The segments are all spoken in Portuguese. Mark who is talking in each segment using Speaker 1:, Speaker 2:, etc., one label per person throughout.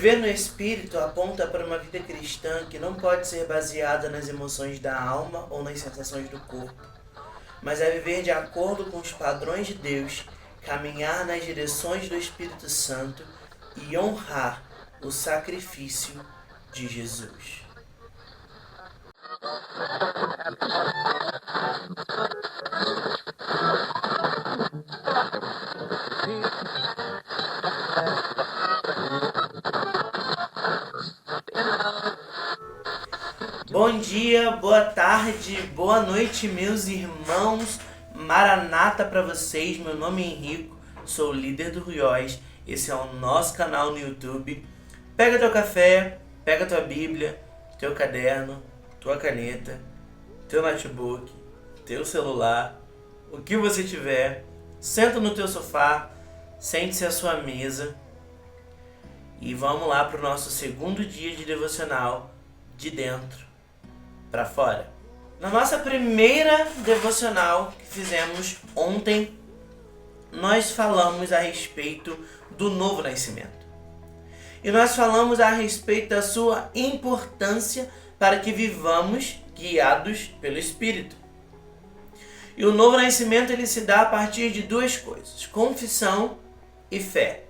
Speaker 1: Viver no Espírito aponta para uma vida cristã que não pode ser baseada nas emoções da alma ou nas sensações do corpo, mas é viver de acordo com os padrões de Deus, caminhar nas direções do Espírito Santo e honrar o sacrifício de Jesus. Bom dia, boa tarde, boa noite, meus irmãos. Maranata para vocês. Meu nome é Henrico, sou o líder do Ruiós. Esse é o nosso canal no YouTube. Pega teu café, pega tua Bíblia, teu caderno, tua caneta, teu notebook, teu celular, o que você tiver. Senta no teu sofá, sente-se à sua mesa e vamos lá para o nosso segundo dia de devocional de dentro para fora. Na nossa primeira devocional que fizemos ontem, nós falamos a respeito do novo nascimento. E nós falamos a respeito da sua importância para que vivamos guiados pelo Espírito. E o novo nascimento ele se dá a partir de duas coisas: confissão e fé.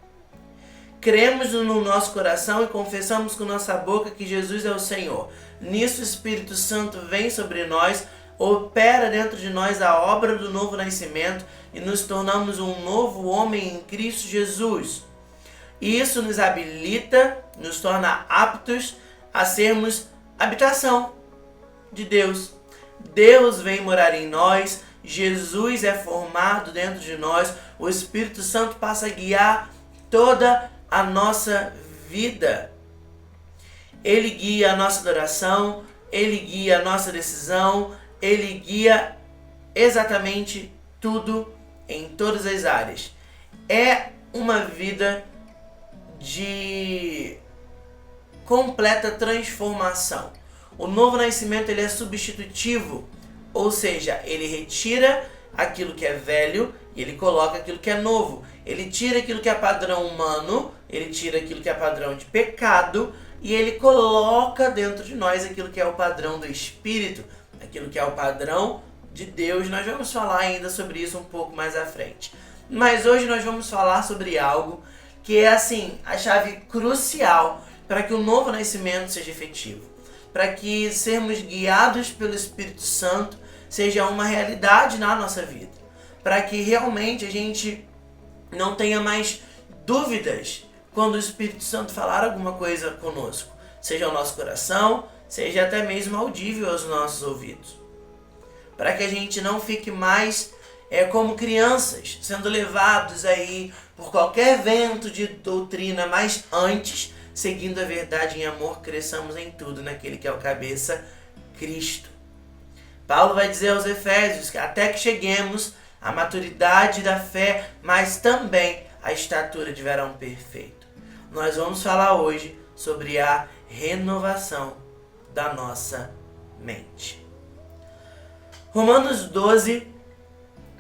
Speaker 1: Cremos no nosso coração e confessamos com nossa boca que Jesus é o Senhor. Nisso o Espírito Santo vem sobre nós, opera dentro de nós a obra do novo nascimento e nos tornamos um novo homem em Cristo Jesus. E isso nos habilita, nos torna aptos a sermos habitação de Deus. Deus vem morar em nós, Jesus é formado dentro de nós, o Espírito Santo passa a guiar toda a nossa vida. Ele guia a nossa adoração, Ele guia a nossa decisão, Ele guia exatamente tudo em todas as áreas. É uma vida de completa transformação. O novo nascimento ele é substitutivo, ou seja, ele retira aquilo que é velho e ele coloca aquilo que é novo. Ele tira aquilo que é padrão humano, ele tira aquilo que é padrão de pecado e ele coloca dentro de nós aquilo que é o padrão do Espírito, aquilo que é o padrão de Deus. Nós vamos falar ainda sobre isso um pouco mais à frente. Mas hoje nós vamos falar sobre algo que é assim, a chave crucial para que o novo nascimento seja efetivo, para que sermos guiados pelo Espírito Santo seja uma realidade na nossa vida, para que realmente a gente não tenha mais dúvidas quando o Espírito Santo falar alguma coisa conosco, seja ao nosso coração, seja até mesmo audível aos nossos ouvidos, para que a gente não fique mais como crianças, sendo levados aí por qualquer vento de doutrina, mas antes, seguindo a verdade em amor, cresçamos em tudo naquele que é o cabeça, Cristo. Paulo vai dizer aos Efésios que até que cheguemos à maturidade da fé, mas também à estatura de varão perfeito. Nós vamos falar hoje sobre a renovação da nossa mente. Romanos 12,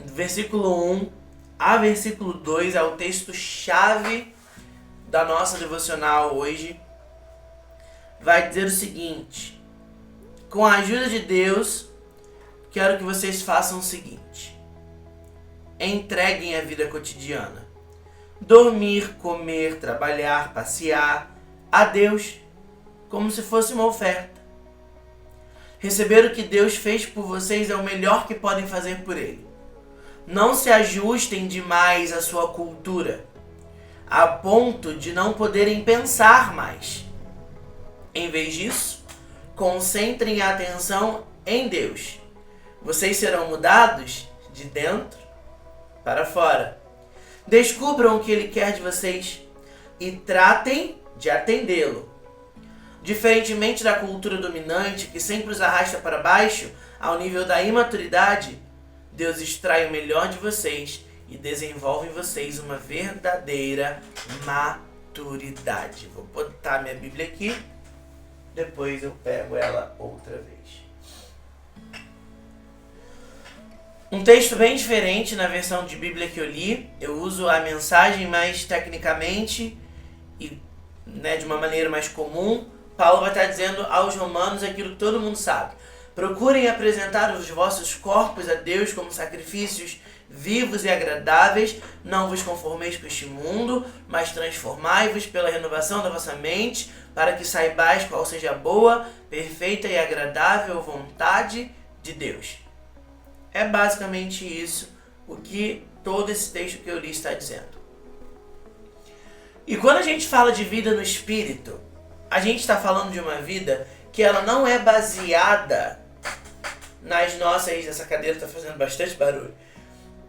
Speaker 1: versículo 1 a versículo 2 é o texto-chave da nossa devocional hoje. Vai dizer o seguinte: com a ajuda de Deus, quero que vocês façam o seguinte: entreguem a vida cotidiana, dormir, comer, trabalhar, passear, a Deus como se fosse uma oferta. Receber o que Deus fez por vocês é o melhor que podem fazer por Ele. Não se ajustem demais à sua cultura, a ponto de não poderem pensar mais. Em vez disso, concentrem a atenção em Deus. Vocês serão mudados de dentro para fora. Descubram o que Ele quer de vocês e tratem de atendê-lo. Diferentemente da cultura dominante que sempre os arrasta para baixo, ao nível da imaturidade, Deus extrai o melhor de vocês e desenvolve em vocês uma verdadeira maturidade. Vou botar minha Bíblia aqui, depois eu pego ela outra vez. Um texto bem diferente na versão de Bíblia que eu li. Eu uso a mensagem mais tecnicamente e né, de uma maneira mais comum, Paulo vai estar dizendo aos romanos aquilo que todo mundo sabe. Procurem apresentar os vossos corpos a Deus como sacrifícios vivos e agradáveis, não vos conformeis com este mundo, mas transformai-vos pela renovação da vossa mente, para que saibais qual seja a boa, perfeita e agradável vontade de Deus. É basicamente isso o que todo esse texto que eu li está dizendo. E quando a gente fala de vida no Espírito, a gente está falando de uma vida que ela não é baseada nas nossas... Essa cadeira está fazendo bastante barulho.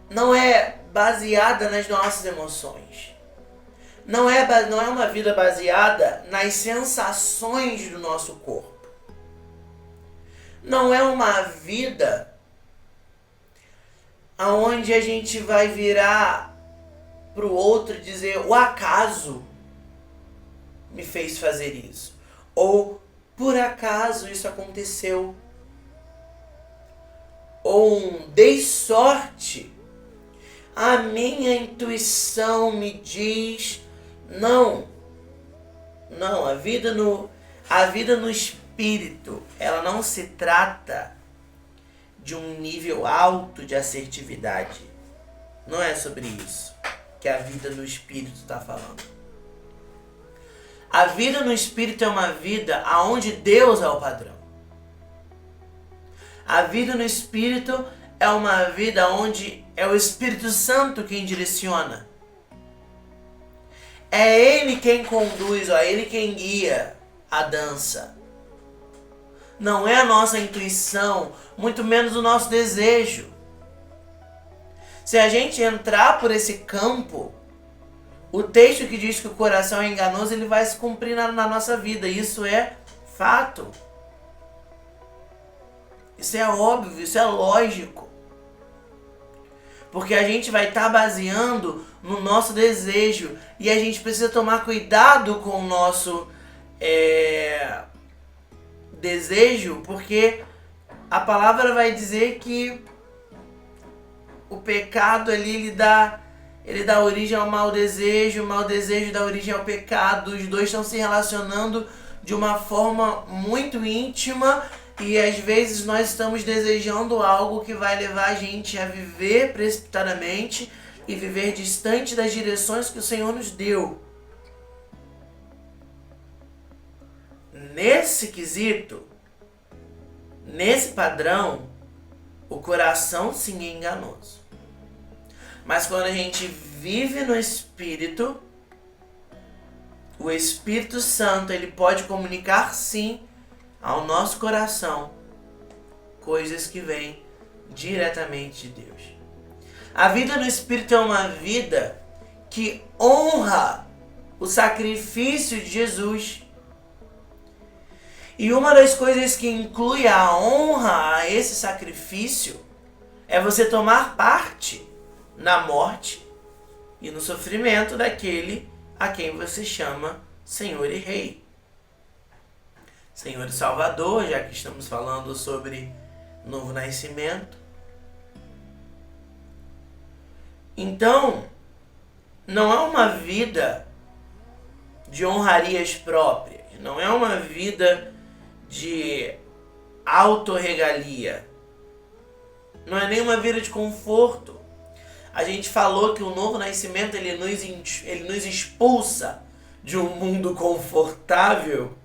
Speaker 1: Não é baseada nas nossas emoções. Não é uma vida baseada nas sensações do nosso corpo. Não é uma vida onde a gente vai virar para o outro e dizer: o acaso me fez fazer isso. Ou por acaso isso aconteceu. Ou dei sorte. A minha intuição me diz... Não. Não, a vida no Espírito, ela não se trata de um nível alto de assertividade. Não é sobre isso que a vida no Espírito está falando. A vida no Espírito é uma vida onde Deus é o padrão. A vida no Espírito é uma vida onde é o Espírito Santo quem direciona. É Ele quem conduz, é Ele quem guia a dança. Não é a nossa intuição, muito menos o nosso desejo. Se a gente entrar por esse campo, o texto que diz que o coração é enganoso, ele vai se cumprir na nossa vida. Isso é fato. Isso é óbvio, isso é lógico. Porque a gente vai estar baseando no nosso desejo. E a gente precisa tomar cuidado com o nosso desejo, porque a palavra vai dizer que o pecado ali, ele dá origem ao mau desejo, o mau desejo dá origem ao pecado. Os dois estão se relacionando de uma forma muito íntima. E às vezes nós estamos desejando algo que vai levar a gente a viver precipitadamente e viver distante das direções que o Senhor nos deu. Nesse quesito, nesse padrão, o coração sim é enganoso. Mas quando a gente vive no Espírito, o Espírito Santo, ele pode comunicar sim ao nosso coração coisas que vêm diretamente de Deus. A vida no Espírito é uma vida que honra o sacrifício de Jesus. E uma das coisas que inclui a honra a esse sacrifício é você tomar parte na morte e no sofrimento daquele a quem você chama Senhor e Rei. Senhor e Salvador, já que estamos falando sobre novo nascimento. Então, não é uma vida de honrarias próprias, não é uma vida de autorregalia, não é nem uma vida de conforto. A gente falou que o novo nascimento ele nos expulsa de um mundo confortável,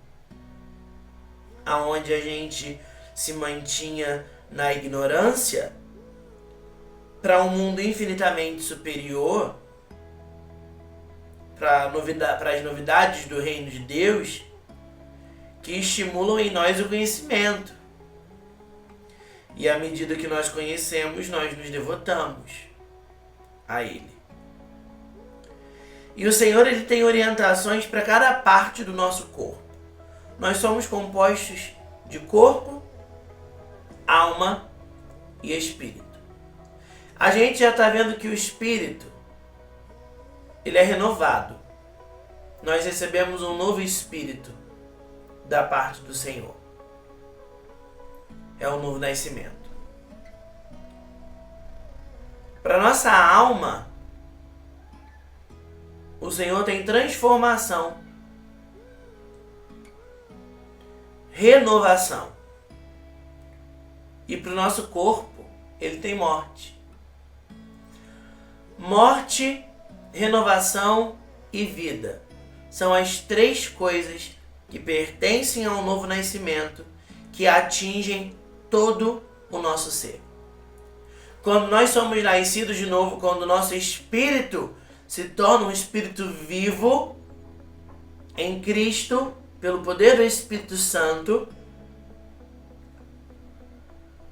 Speaker 1: aonde a gente se mantinha na ignorância, para um mundo infinitamente superior, para as novidades do reino de Deus, que estimulam em nós o conhecimento. E à medida que nós conhecemos, nós nos devotamos a Ele. E o Senhor, ele tem orientações para cada parte do nosso corpo. Nós somos compostos de corpo, alma e espírito. A gente já está vendo que o espírito, ele é renovado. Nós recebemos um novo espírito da parte do Senhor. É o novo nascimento. Para nossa alma, o Senhor tem transformação renovação. E para o nosso corpo, ele tem morte. Morte, renovação e vida são as três coisas que pertencem ao novo nascimento, que atingem todo o nosso ser. Quando nós somos nascidos de novo, quando o nosso espírito se torna um espírito vivo em Cristo, pelo poder do Espírito Santo,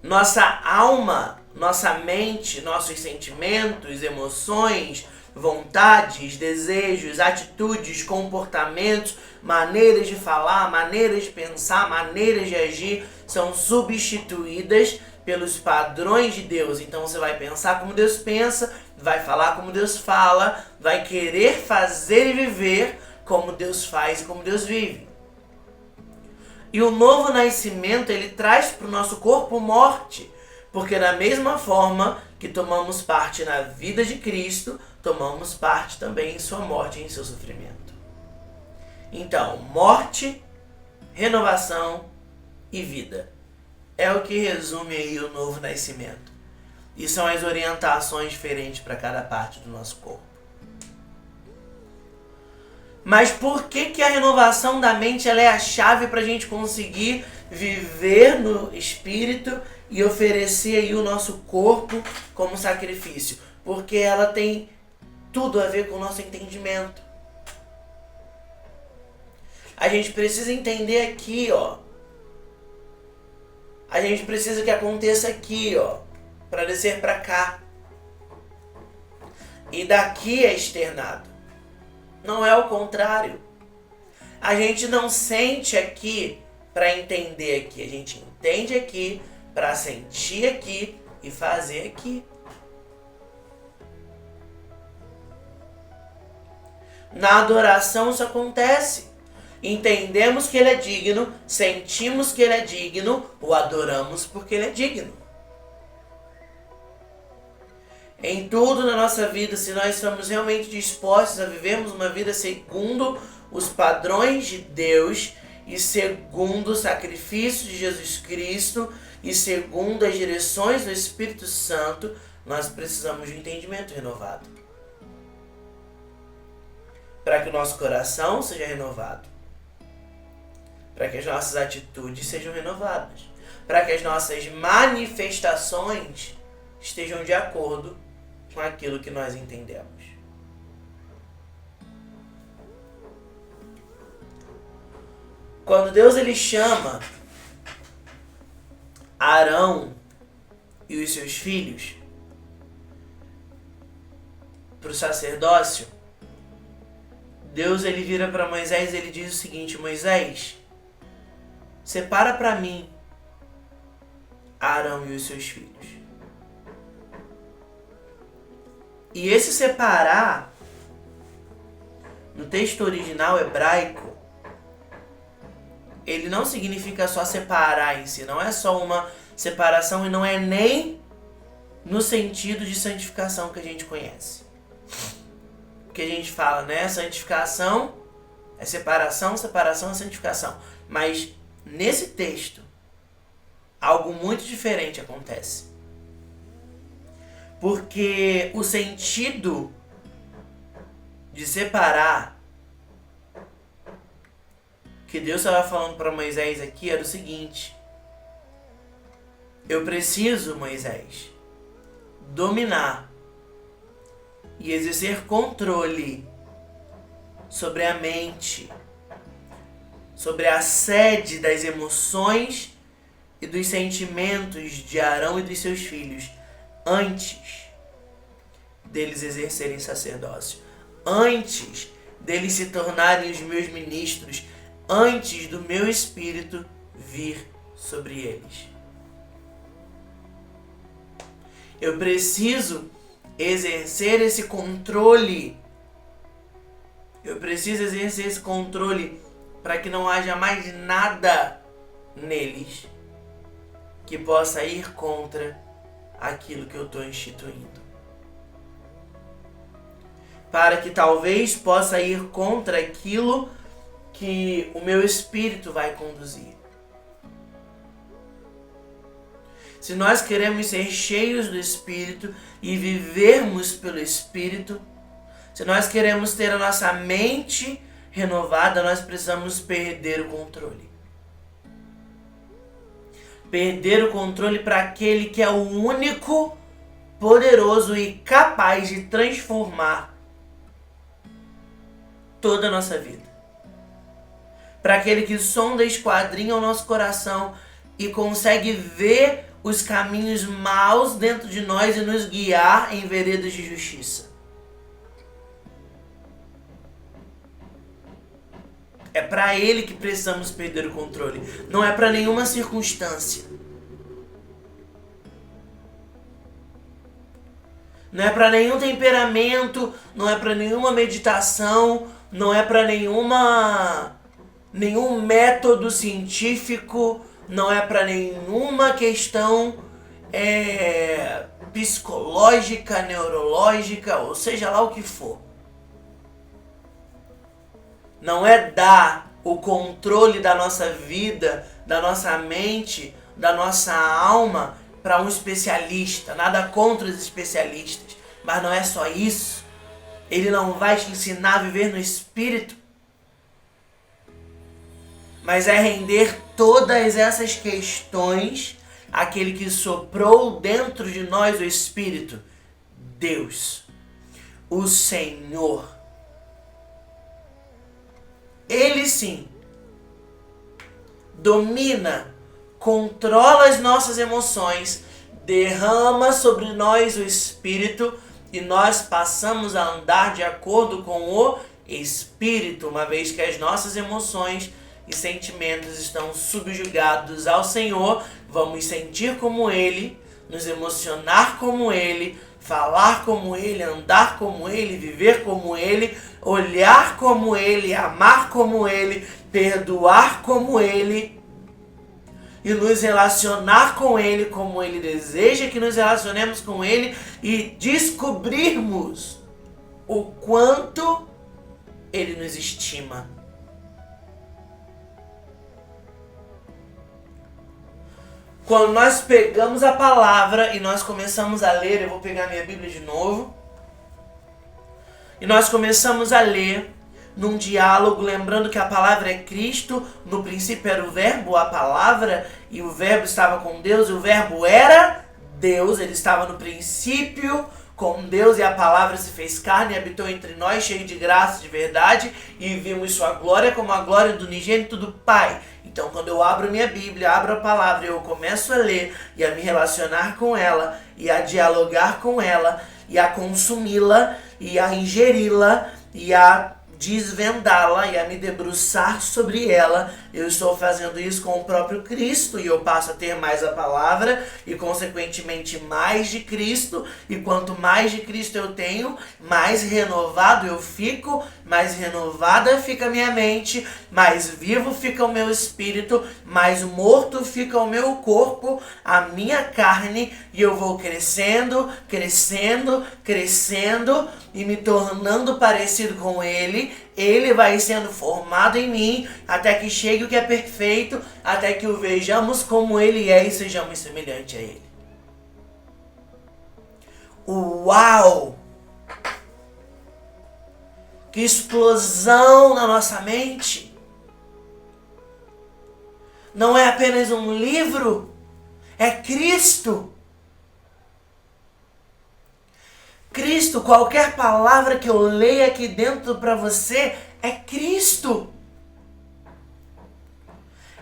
Speaker 1: nossa alma, nossa mente, nossos sentimentos, emoções, vontades, desejos, atitudes, comportamentos, maneiras de falar, maneiras de pensar, maneiras de agir são substituídas pelos padrões de Deus. Então você vai pensar como Deus pensa, vai falar como Deus fala, vai querer fazer e viver como Deus faz e como Deus vive. E o novo nascimento, ele traz para o nosso corpo morte, porque da mesma forma que tomamos parte na vida de Cristo, tomamos parte também em sua morte e em seu sofrimento. Então, morte, renovação e vida. É o que resume aí o novo nascimento. E são as orientações diferentes para cada parte do nosso corpo. Mas por que a renovação da mente ela é a chave para a gente conseguir viver no Espírito e oferecer aí o nosso corpo como sacrifício? Porque ela tem tudo a ver com o nosso entendimento. A gente precisa entender aqui, ó. A gente precisa que aconteça aqui, ó, para descer para cá. E daqui é externado. Não é o contrário. A gente não sente aqui para entender aqui. A gente entende aqui para sentir aqui e fazer aqui. Na adoração isso acontece. Entendemos que Ele é digno, sentimos que Ele é digno, o adoramos porque Ele é digno. Em tudo na nossa vida, se nós estamos realmente dispostos a vivermos uma vida segundo os padrões de Deus e segundo o sacrifício de Jesus Cristo e segundo as direções do Espírito Santo, nós precisamos de um entendimento renovado. Para que o nosso coração seja renovado. Para que as nossas atitudes sejam renovadas. Para que as nossas manifestações estejam de acordo com aquilo que nós entendemos. Quando Deus ele chama Arão e os seus filhos para o sacerdócio, Deus ele vira para Moisés e ele diz o seguinte: Moisés, separa para mim Arão e os seus filhos. E esse separar, no texto original hebraico, ele não significa só separar em si, não é só uma separação e não é nem no sentido de santificação que a gente conhece. Que a gente fala, né? Santificação é separação, separação é santificação. Mas nesse texto, algo muito diferente acontece. Porque o sentido de separar que Deus estava falando para Moisés aqui era o seguinte: eu preciso, Moisés, dominar e exercer controle sobre a mente, sobre a sede das emoções e dos sentimentos de Arão e dos seus filhos, antes deles exercerem sacerdócio, antes deles se tornarem os meus ministros, antes do meu espírito vir sobre eles. Eu preciso exercer esse controle. Eu preciso exercer esse controle para que não haja mais nada neles que possa ir contra aquilo que eu estou instituindo. Para que talvez possa ir contra aquilo que o meu espírito vai conduzir. se nós queremos ser cheios do Espírito e vivermos pelo Espírito, se nós queremos ter a nossa mente renovada, nós precisamos perder o controle. Perder o controle para aquele que é o único poderoso e capaz de transformar toda a nossa vida. Para aquele que sonda, esquadrinha o nosso coração e consegue ver os caminhos maus dentro de nós e nos guiar em veredas de justiça. É para ele que precisamos perder o controle. Não é para nenhuma circunstância. Não é para nenhum temperamento, não é para nenhuma meditação, não é para nenhum método científico, não é para nenhuma questão psicológica, neurológica, ou seja lá o que for. Não é dar o controle da nossa vida, da nossa mente, da nossa alma para um especialista. Nada contra os especialistas, mas não é só isso. Ele não vai te ensinar a viver no Espírito, mas é render todas essas questões àquele que soprou dentro de nós o Espírito, Deus, o Senhor. Ele sim domina, controla as nossas emoções, derrama sobre nós o Espírito e nós passamos a andar de acordo com o Espírito, uma vez que as nossas emoções e sentimentos estão subjugados ao Senhor. Vamos sentir como Ele, nos emocionar como Ele, falar como Ele, andar como Ele, viver como Ele, olhar como Ele, amar como Ele, perdoar como Ele e nos relacionar com Ele como Ele deseja que nos relacionemos com Ele e descobrirmos o quanto Ele nos estima. Quando nós pegamos a palavra e nós começamos a ler, eu vou pegar minha Bíblia de novo, e nós começamos a ler num diálogo, lembrando que a palavra é Cristo, no princípio era o verbo, a palavra, e o verbo estava com Deus, e o verbo era Deus, ele estava no princípio com Deus, e a palavra se fez carne e habitou entre nós, cheio de graça e de verdade, e vimos sua glória como a glória do unigênito do Pai. Então, quando eu abro minha Bíblia, abro a palavra, eu começo a ler e a me relacionar com ela, e a dialogar com ela, e a consumi-la, e a ingeri-la, e a desvendá-la, e a me debruçar sobre ela, eu estou fazendo isso com o próprio Cristo, e eu passo a ter mais a palavra, e consequentemente mais de Cristo, e quanto mais de Cristo eu tenho, mais renovado eu fico, mais renovada fica a minha mente, mais vivo fica o meu espírito, mais morto fica o meu corpo, a minha carne, e eu vou crescendo, crescendo, crescendo, e me tornando parecido com Ele. Ele vai sendo formado em mim, até que chegue o que é perfeito, até que o vejamos como Ele é e sejamos semelhantes a Ele. Uau! Que explosão na nossa mente! Não é apenas um livro, é Cristo. Cristo, qualquer palavra que eu leia aqui dentro para você, é Cristo.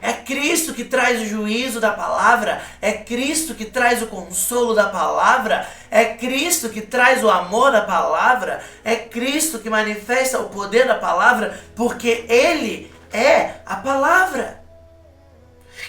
Speaker 1: É Cristo que traz o juízo da palavra, é Cristo que traz o consolo da palavra, é Cristo que traz o amor da palavra, é Cristo que manifesta o poder da palavra, porque Ele é a palavra.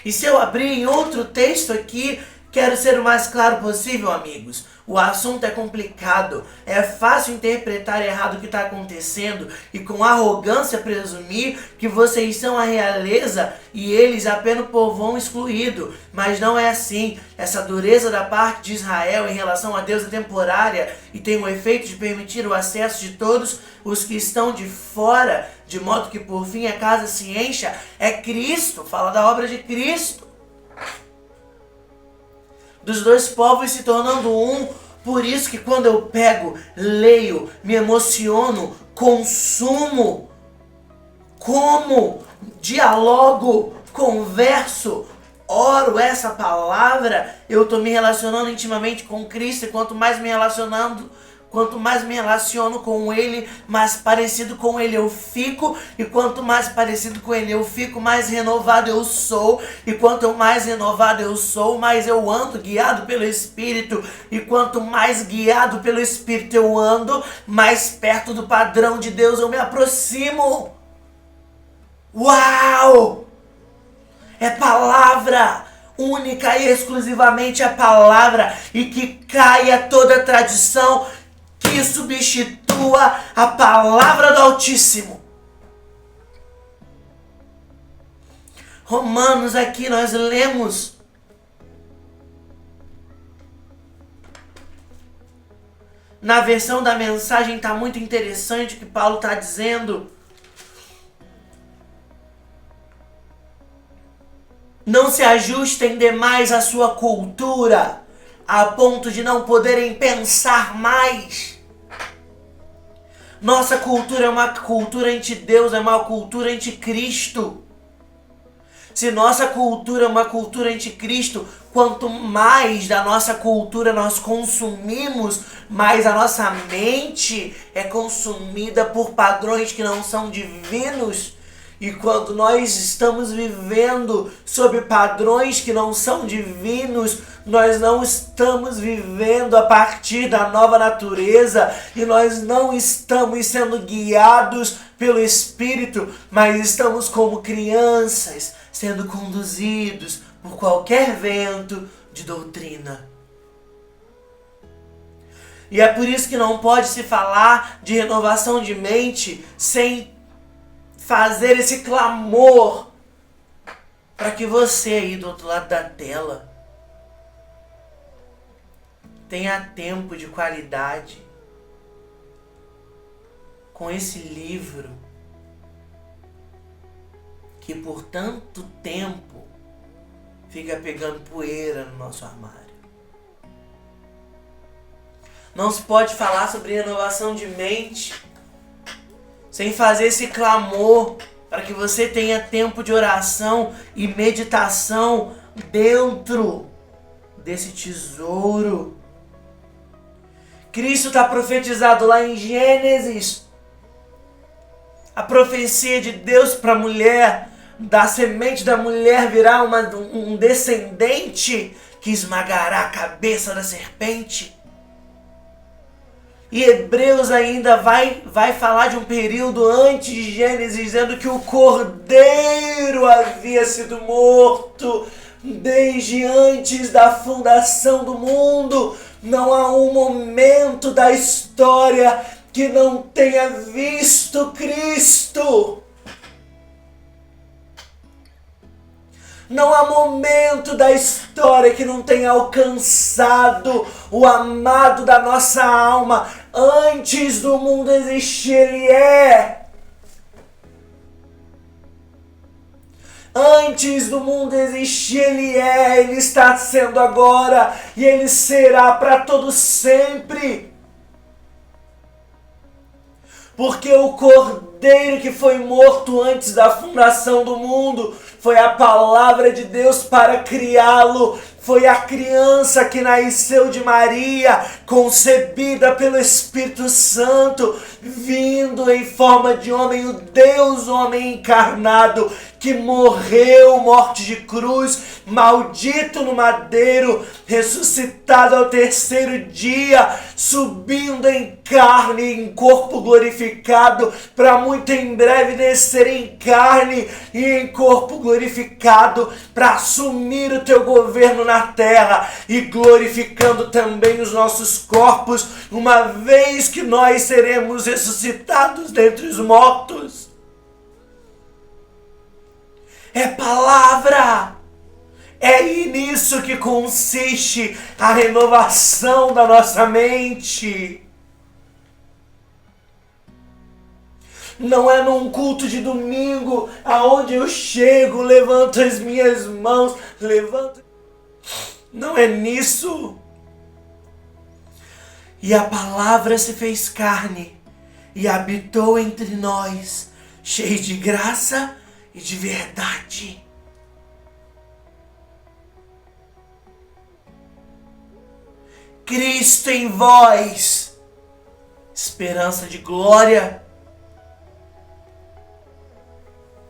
Speaker 1: E se eu abrir em outro texto aqui, quero ser o mais claro possível, amigos. O assunto é complicado, é fácil interpretar errado o que está acontecendo e com arrogância presumir que vocês são a realeza e eles apenas o povão excluído. Mas não é assim. Essa dureza da parte de Israel em relação a Deus é temporária e tem o efeito de permitir o acesso de todos os que estão de fora, de modo que por fim a casa se encha. É Cristo, fala da obra de Cristo. dos dois povos se tornando um. Por isso que quando eu pego, leio, me emociono, consumo, como, dialogo, converso, oro essa palavra, eu estou me relacionando intimamente com Cristo. E quanto mais me relaciono com Ele, mais parecido com Ele eu fico. E quanto mais parecido com Ele eu fico, mais renovado eu sou. E quanto mais renovado eu sou, mais eu ando guiado pelo Espírito. E quanto mais guiado pelo Espírito eu ando, mais perto do padrão de Deus eu me aproximo. Uau! É palavra! Única e exclusivamente a palavra. E que caia toda tradição que substitua a palavra do Altíssimo. Romanos, aqui nós lemos na versão da mensagem, está muito interessante o que Paulo está dizendo. Não se ajustem demais à sua cultura, a ponto de não poderem pensar mais. Nossa cultura é uma cultura anti-Deus, é uma cultura anti-Cristo. Se nossa cultura é uma cultura anti-Cristo, quanto mais da nossa cultura nós consumimos, mais a nossa mente é consumida por padrões que não são divinos. E quando nós estamos vivendo sob padrões que não são divinos, nós não estamos vivendo a partir da nova natureza e nós não estamos sendo guiados pelo Espírito, mas estamos como crianças sendo conduzidos por qualquer vento de doutrina. E é por isso que não pode se falar de renovação de mente sem fazer esse clamor para que você aí do outro lado da tela tenha tempo de qualidade com esse livro que por tanto tempo fica pegando poeira no nosso armário. Não se pode falar sobre renovação de mente sem fazer esse clamor para que você tenha tempo de oração e meditação dentro desse tesouro. Cristo está profetizado lá em Gênesis. A profecia de Deus para a mulher, da semente da mulher virá um descendente que esmagará a cabeça da serpente. E Hebreus ainda vai falar de um período antes de Gênesis, dizendo que o Cordeiro havia sido morto desde antes da fundação do mundo. Não há um momento da história que não tenha visto Cristo. Não há momento da história que não tenha alcançado o amado da nossa alma. Antes do mundo existir, Ele é. Antes do mundo existir, Ele é. Ele está sendo agora e Ele será para todo sempre. Porque o Cordeiro que foi morto antes da fundação do mundo foi a palavra de Deus para criá-lo. Foi a criança que nasceu de Maria, concebida pelo Espírito Santo, vindo em forma de homem, o Deus homem encarnado, que morreu, morte de cruz, maldito no madeiro, ressuscitado ao terceiro dia, subindo em carne, em corpo glorificado, para muito em breve descer em carne e em corpo glorificado, para assumir o teu governo na terra e glorificando também os nossos corpos, uma vez que nós seremos ressuscitados dentre os mortos. É palavra! É nisso que consiste a renovação da nossa mente. Não é num culto de domingo, aonde eu chego, levanto as minhas mãos, levanto Não é nisso. E a palavra se fez carne e habitou entre nós, cheio de graça e de verdade. Cristo em vós, esperança de glória.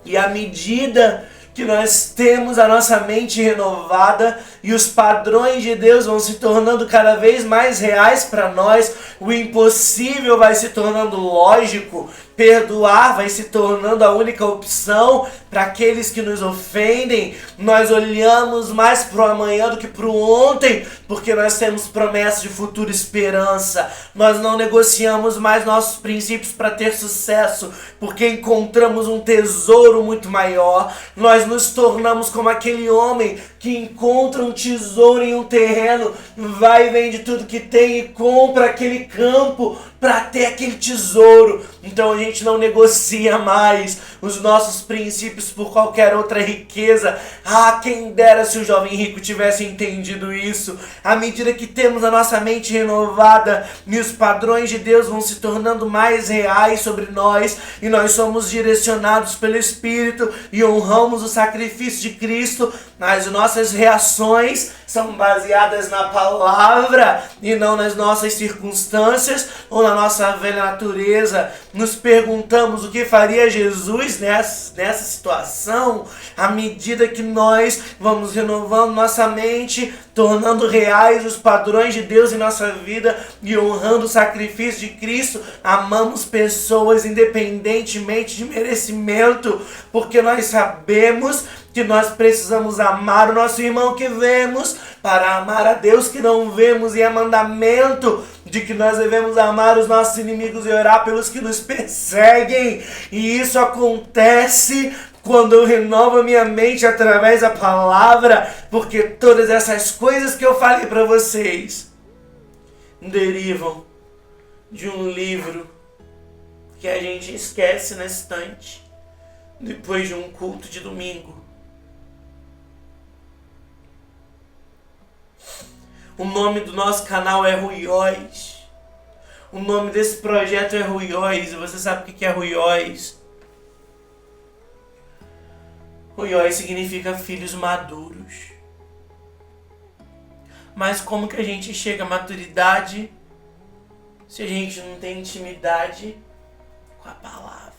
Speaker 1: E à medida que nós temos a nossa mente renovada e os padrões de Deus vão se tornando cada vez mais reais para nós, o impossível vai se tornando lógico, perdoar vai se tornando a única opção para aqueles que nos ofendem. Nós olhamos mais para o amanhã do que para o ontem, porque nós temos promessas de futura esperança. Nós não negociamos mais nossos princípios para ter sucesso, porque encontramos um tesouro muito maior. Nós nos tornamos como aquele homem que encontra um tesouro em um terreno, vai e vende tudo que tem e compra aquele campo para ter aquele tesouro. Então a gente não negocia mais os nossos princípios por qualquer outra riqueza. Ah, quem dera se o jovem rico tivesse entendido isso. À medida que temos a nossa mente renovada e os padrões de Deus vão se tornando mais reais sobre nós, e nós somos direcionados pelo Espírito e honramos o sacrifício de Cristo, as nossas reações são baseadas na palavra e não nas nossas circunstâncias ou na nossa velha natureza. Nos perguntamos o que faria Jesus nessa situação. À medida que nós vamos renovando nossa mente, tornando reais os padrões de Deus em nossa vida e honrando o sacrifício de Cristo, amamos pessoas independentemente de merecimento, porque nós sabemos que nós precisamos amar o nosso irmão que vemos para amar a Deus que não vemos, e é mandamento de que nós devemos amar os nossos inimigos e orar pelos que nos perseguem. E isso acontece quando eu renovo a minha mente através da palavra, porque todas essas coisas que eu falei para vocês derivam de um livro que a gente esquece na estante depois de um culto de domingo. O nome do nosso canal é Ruiós. O nome desse projeto é Ruiós. E você sabe o que é Ruiós? Ruiós significa filhos maduros. Mas como que a gente chega à maturidade se a gente não tem intimidade com a palavra?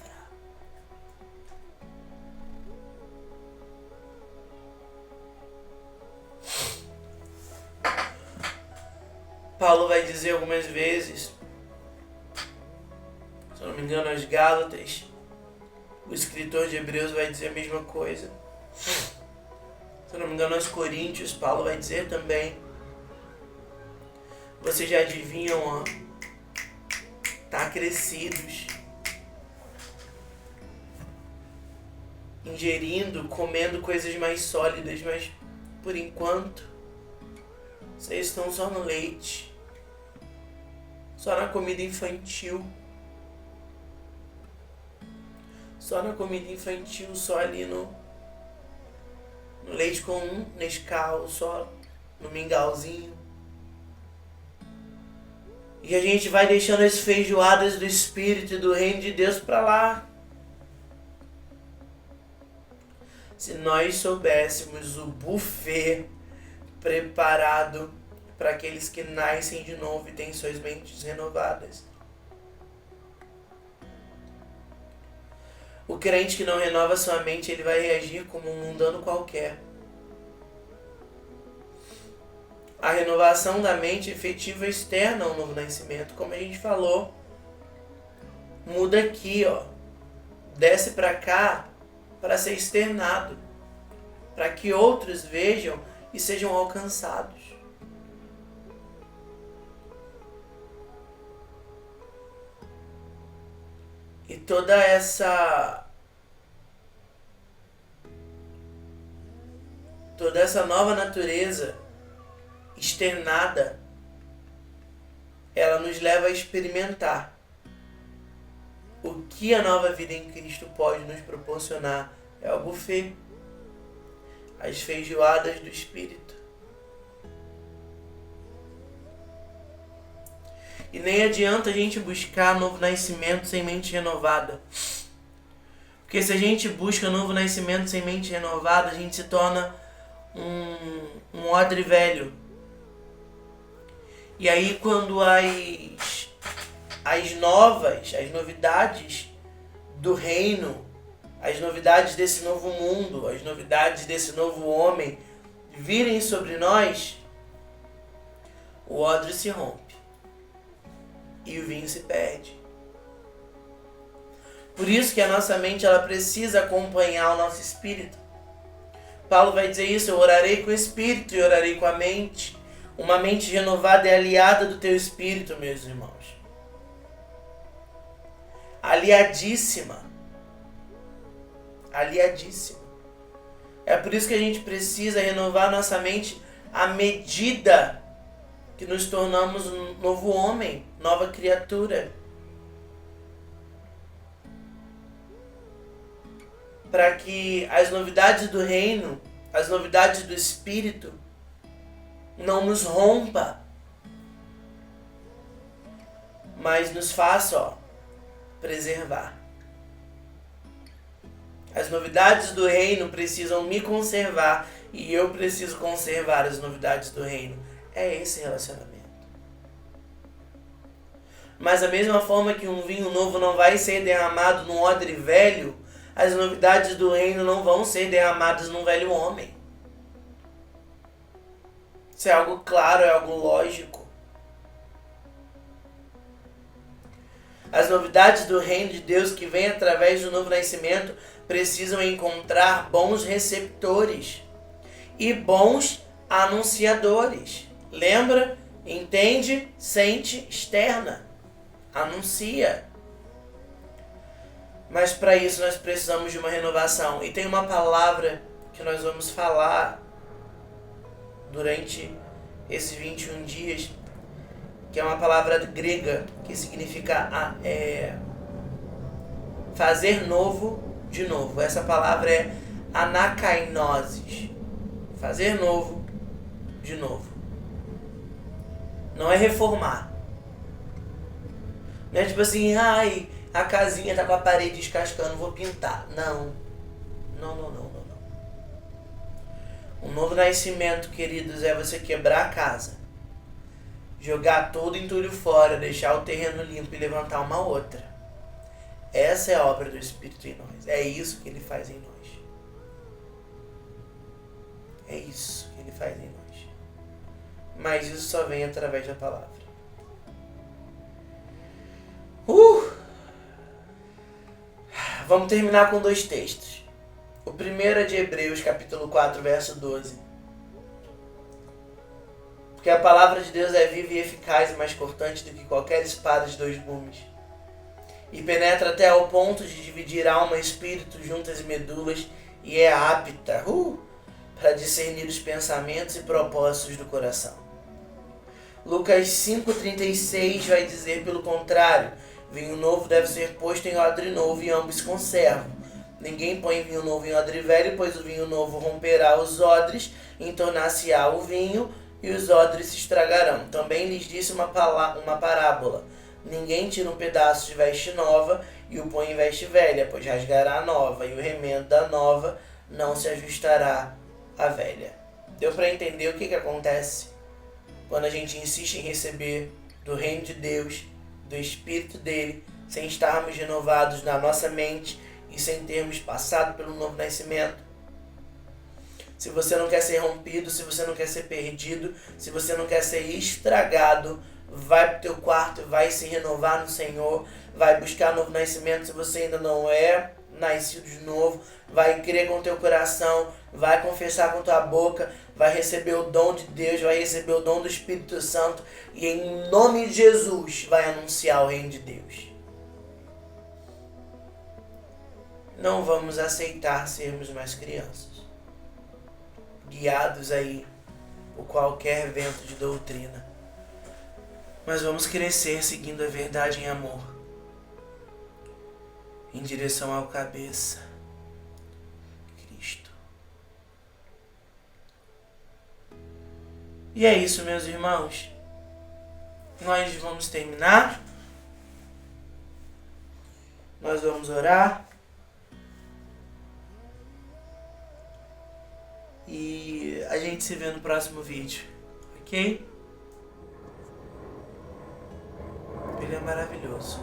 Speaker 1: Paulo vai dizer algumas vezes, se eu não me engano, aos Gálatas, o escritor de Hebreus vai dizer a mesma coisa. Se eu não me engano, aos Coríntios, Paulo vai dizer também. Vocês já deviam estar crescidos, ingerindo, comendo coisas mais sólidas, mas por enquanto vocês estão só no leite, só na comida infantil. Só na comida infantil, só ali no leite com um Nescau, só no mingauzinho. E a gente vai deixando as feijoadas do Espírito e do Reino de Deus pra lá. Se nós soubéssemos o buffet preparado para aqueles que nascem de novo e têm suas mentes renovadas. O crente que não renova sua mente, ele vai reagir como um mundano qualquer. A renovação da mente efetiva externa ao novo nascimento, como a gente falou, muda aqui, ó, desce para cá para ser externado, para que outros vejam e sejam alcançados. E toda essa nova natureza externada, ela nos leva a experimentar o que a nova vida em Cristo pode nos proporcionar. É o buffet, as feijoadas do Espírito. E nem adianta a gente buscar novo nascimento sem mente renovada. Porque se a gente busca novo nascimento sem mente renovada, a gente se torna um odre velho. E aí quando as novidades do reino, as novidades desse novo mundo, as novidades desse novo homem virem sobre nós, o odre se rompe e o vinho se perde. Por isso que a nossa mente ela precisa acompanhar o nosso espírito. Paulo vai dizer isso: eu orarei com o espírito e orarei com a mente. Uma mente renovada é aliada do teu espírito, meus irmãos. Aliadíssima. Aliadíssima. É por isso que a gente precisa renovar nossa mente à medida que nos tornamos um novo homem, nova criatura. Para que as novidades do reino, as novidades do Espírito, não nos rompa, mas nos faça preservar. As novidades do reino precisam me conservar e eu preciso conservar as novidades do reino. É esse relacionamento. Mas da mesma forma que um vinho novo não vai ser derramado num odre velho, as novidades do reino não vão ser derramadas num velho homem. Isso é algo claro, é algo lógico. As novidades do reino de Deus que vêm através do novo nascimento precisam encontrar bons receptores e bons anunciadores. Lembra? Entende, sente, externa. Anuncia. Mas para isso nós precisamos de uma renovação. E tem uma palavra que nós vamos falar durante esses 21 dias, que é uma palavra grega que significa fazer novo de novo. Essa palavra é anakainosis. Fazer novo de novo. Não é reformar. Não é tipo assim, ai, a casinha tá com a parede descascando, vou pintar. Não. Não. Um novo nascimento, queridos, é você quebrar a casa, jogar todo o entulho fora, deixar o terreno limpo e levantar uma outra. Essa é a obra do Espírito em nós. É isso que ele faz em nós. É isso que ele faz em nós. Mas isso só vem através da palavra. Vamos terminar com 2 textos. O primeiro é de Hebreus, capítulo 4, verso 12. Porque a palavra de Deus é viva e eficaz e mais cortante do que qualquer espada de 2 gumes. E penetra até ao ponto de dividir alma e espírito, juntas e medulas, e é apta para discernir os pensamentos e propósitos do coração. Lucas 5,36 vai dizer, pelo contrário, vinho novo deve ser posto em odre novo e ambos se conservam. Ninguém põe vinho novo em odre velho, pois o vinho novo romperá os odres, entornar-se-á o vinho e os odres se estragarão. Também lhes disse uma parábola. Ninguém tira um pedaço de veste nova e o põe em veste velha, pois rasgará a nova, e o remendo da nova não se ajustará à velha. Deu para entender o que acontece quando a gente insiste em receber do reino de Deus, do Espírito dele, sem estarmos renovados na nossa mente e sem termos passado pelo novo nascimento? Se você não quer ser rompido, se você não quer ser perdido, se você não quer ser estragado, vai pro teu quarto, vai se renovar no Senhor, vai buscar novo nascimento. Se você ainda não é nascido de novo, vai crer com o teu coração, vai confessar com tua boca, vai receber o dom de Deus, vai receber o dom do Espírito Santo e em nome de Jesus vai anunciar o reino de Deus. Não vamos aceitar sermos mais crianças, guiados aí por qualquer vento de doutrina. Mas vamos crescer seguindo a verdade em amor, em direção ao cabeça, Cristo. E é isso, meus irmãos. nós vamos terminar. Nós vamos orar. E a gente se vê no próximo vídeo, ok? Ele é maravilhoso.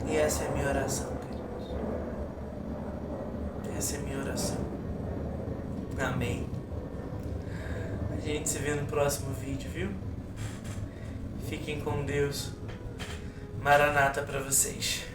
Speaker 1: E essa é a minha oração, queridos. Essa é a minha oração. Amém. A gente se vê no próximo vídeo, viu? Fiquem com Deus. Maranata pra vocês.